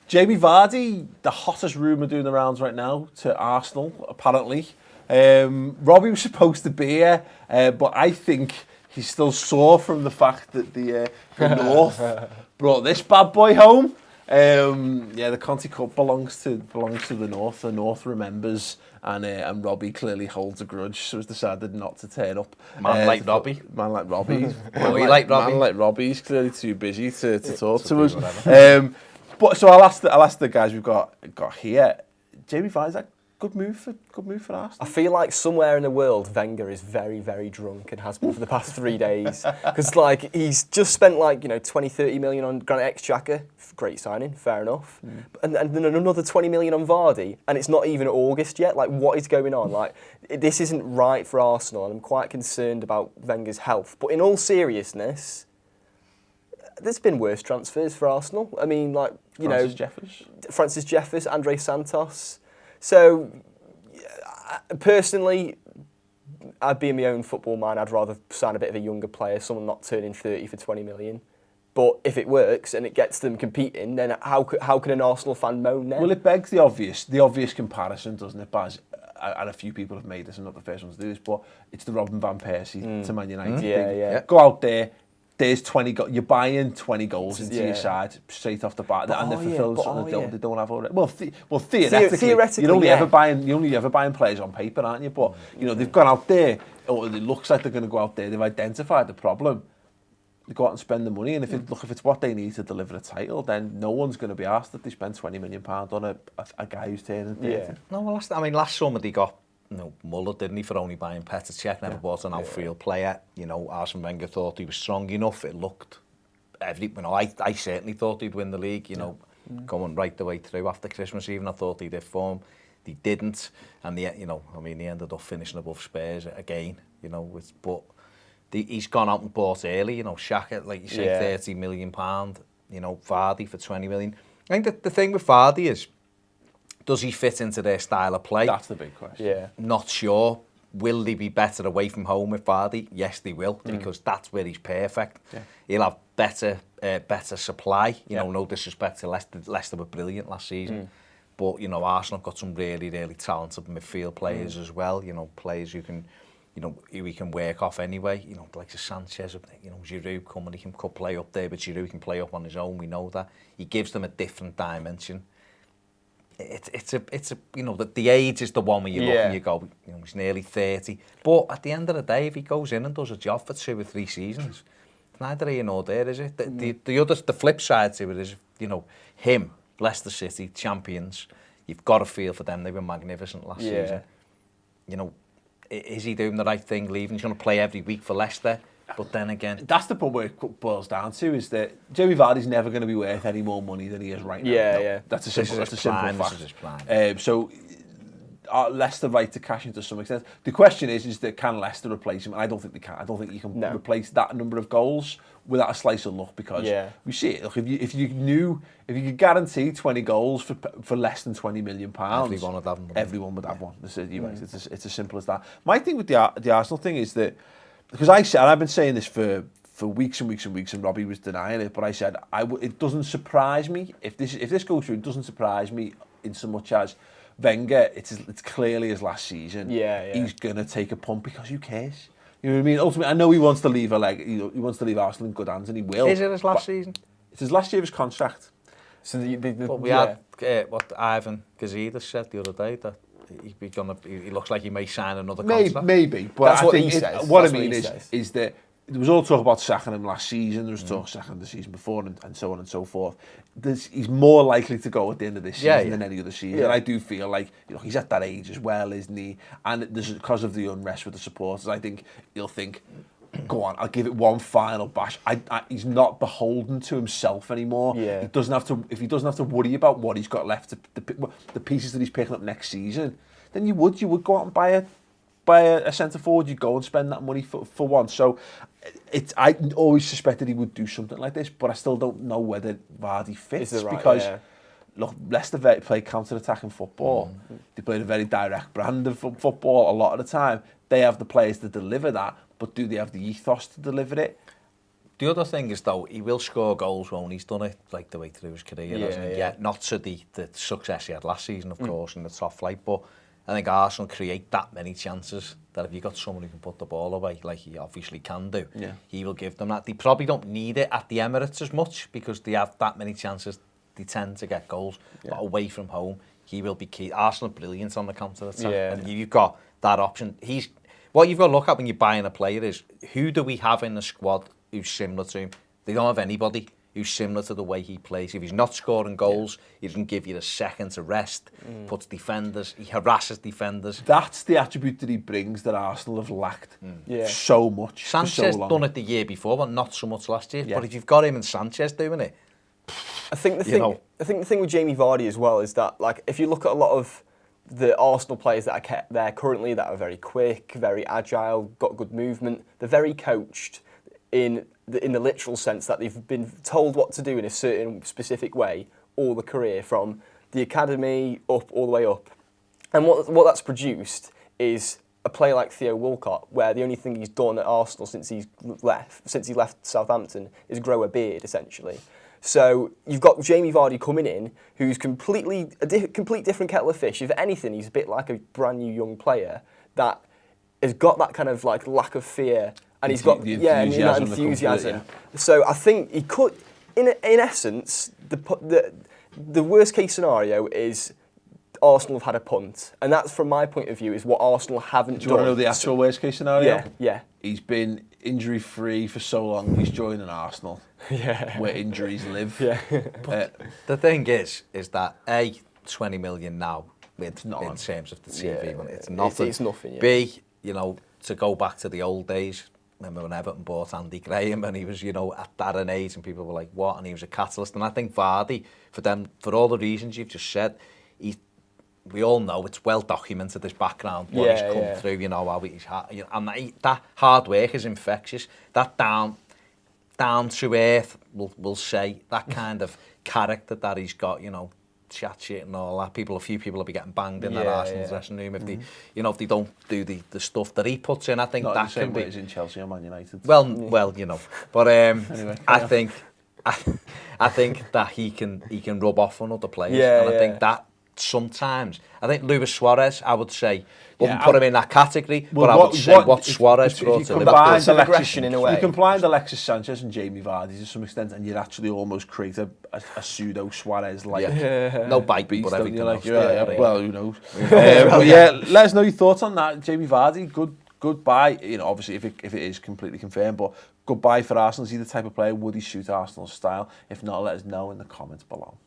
Jamie Vardy, the hottest rumour doing the rounds right now to Arsenal, apparently. Robbie was supposed to be here, but I think he's still sore from the fact that the North brought this bad boy home. The Conti Cup belongs to the North. The North remembers, and Robbie clearly holds a grudge, so has decided not to turn up. Man like Robbie. Man like Robbie. Man like Robbie. He's clearly too busy to talk to us. But so I'll ask the guys we've got here. Jamie Vardy, is that good move for Arsenal? I feel like somewhere in the world, Wenger is very, very drunk and has been for the past 3 days. Because he's just spent 20-30 million on Granit Xhaka. Great signing, fair enough. And then another 20 million on Vardy, and it's not even August yet. What is going on? This isn't right for Arsenal, and I'm quite concerned about Wenger's health. But in all seriousness, there's been worse transfers for Arsenal. I mean, Francis Jeffers, Andre Santos. So, personally, I'd be in my own football mind. I'd rather sign a bit of a younger player, someone not turning 30 for 20 million. But if it works and it gets them competing, then how can an Arsenal fan moan then? Well, it begs the obvious comparison, doesn't it, Baz? And a few people have made this, and not the first ones to do this, but it's the Robin van Persie to Man United thing. Go out there. There's 20 goals. You're buying 20 goals into your side straight off the bat, and they're fulfilled something they don't have already. Well, theoretically, you're only ever buying players on paper, aren't you? But they've gone out there, or it looks like they're going to go out there. They've identified the problem. They go out and spend the money, and if it's what they need to deliver a title, then no one's going to be asked that they spend £20 million on a guy who's turning 30. Yeah. No, well, last summer they got. Muller, didn't he, for only buying Petr Cech, never bought an outfield player. Arsene Wenger thought he was strong enough. It looked I certainly thought he'd win the league, going right the way through after Christmas even. I thought he did form. He didn't. And he ended up finishing above Spurs again, but he's gone out and bought early, Xhaka, like you say, £30 million, Vardy for 20 million. I think the thing with Vardy is, does he fit into their style of play? That's the big question. Yeah. Not sure. Will they be better away from home with Vardy? Yes, they will, because that's where he's perfect. Yeah. He'll have better supply. No disrespect to Leicester. Leicester were brilliant last season. But, Arsenal have got some really, really talented midfield players as well. Players who can, who he can work off anyway. Like Sanchez, Giroud coming, he can play up there, but Giroud can play up on his own. We know that. He gives them a different dimension. It's the age is the one where you look and you go, he's nearly 30. But at the end of the day, if he goes in and does a job for 2 or 3 seasons, it's neither here nor there, is it? The flip side to it is, him, Leicester City, champions, you've got to feel for them. They were magnificent last season. Is he doing the right thing leaving? He's going to play every week for Leicester. But then again, that's the point where it boils down to, is that Jamie Vardy's never going to be worth any more money than he is right now. That's a simple fact. So Leicester right to cash in to some extent. The question is that can Leicester replace him? I don't think they can. I don't think you can replace that number of goals without a slice of luck, because we see it. Look, if you could guarantee 20 goals for less than £20 million, everyone would have one. It's as simple as that. My thing with the Arsenal thing is that, because I've been saying this for weeks and weeks and weeks, and Robbie was denying it, but I said it doesn't surprise me if this goes through. It doesn't surprise me in so much as Wenger. It's clearly his last season. He's gonna take a punt, because who cares? You know what I mean? Ultimately, I know he wants to leave he wants to leave Arsenal in good hands, and he will. Is it his last season? It's his last year of his contract. So we had what Ivan Gazidis said the other day, that he looks like he may sign another contract. Maybe, but that's I what think he says. What I mean is that there was all talk about sacking him last season. There was talk sacking him the season before, and so on and so forth. He's more likely to go at the end of this season than any other season. And I do feel like he's at that age as well, isn't he? And because of the unrest with the supporters, I think he'll think, go on, I'll give it one final bash. He's not beholden to himself anymore. He doesn't have to. If he doesn't have to worry about what he's got left, the pieces that he's picking up next season, then you would go out and buy a centre forward. You go and spend that money for one. So I always suspected he would do something like this, but I still don't know whether Vardy fits, because look, Leicester play counter-attacking football. They play a very direct brand of football a lot of the time. They have the players to deliver that, but do they have the ethos to deliver it? The other thing is, though, he will score goals, won't he? He's done it like the way through his career, hasn't he? Yeah, not to the success he had last season, of course, in the top flight, but I think Arsenal create that many chances that if you've got someone who can put the ball away, like he obviously can do, he will give them that. They probably don't need it at the Emirates as much because they have that many chances. They tend to get goals, but away from home, he will be key. Arsenal are brilliant on the counter-attack, and you've got that option. What you've got to look at when you're buying a player is, who do we have in the squad who's similar to him? They don't have anybody who's similar to the way he plays. If he's not scoring goals, he doesn't give you a second to rest, puts defenders, he harasses defenders. That's the attribute that he brings that Arsenal have lacked so much. Sanchez so long. done it the year before, but not so much last year. But if you've got him and Sanchez doing it, I think the thing with Jamie Vardy as well is that, like, if you look at a lot of the Arsenal players that are kept there currently that are very quick, very agile, got good movement, they're very coached in the literal sense that they've been told what to do in a certain specific way all the career, from the academy up all the way up. And what that's produced is a player like Theo Walcott, where the only thing he's done at Arsenal since he left Southampton is grow a beard, essentially. So you've got Jamie Vardy coming in, who's a complete different kettle of fish. If anything, he's a bit like a brand new young player that has got that kind of like lack of fear, and he's got that enthusiasm. So I think he could, in essence, the worst case scenario is Arsenal have had a punt, and that's, from my point of view, is what Arsenal haven't done. Do you want to know the actual worst case scenario? Yeah. He's been injury free for so long. He's joining Arsenal, where injuries live. The thing is that 20 million now, in terms of the TV money, it's nothing. It's nothing. Yeah. B, to go back to the old days. Remember when Everton bought Andy Graham, and he was, at an age, and people were like, what? And he was a catalyst. And I think Vardy, for all the reasons you've just said, we all know it's well documented, his background, what he's come through, how he's and that hard work is infectious. That down to earth, we'll say, that kind of character that he's got, chat shit and all that. A few people will be getting banged in their Arsenal dressing room if they, if they don't do the stuff that he puts in. I think not that the same can way be as in Chelsea or Man United. Well, but anyway, I think that he can rub off on other players, and I think that. Sometimes. I think Luis Suarez, I would say, wouldn't put him in that category, but I would say what Suarez brought to Liverpool. Some aggression in a way. You combine Alexis Sanchez and Jamie Vardy to some extent, and you'd actually almost create a pseudo Suarez like no bite, beast, but everything else. Well, who knows? But let us know your thoughts on that. Jamie Vardy, goodbye. Obviously, if it is completely confirmed, but goodbye for Arsenal. Is he the type of player, would he suit Arsenal's style? If not, let us know in the comments below.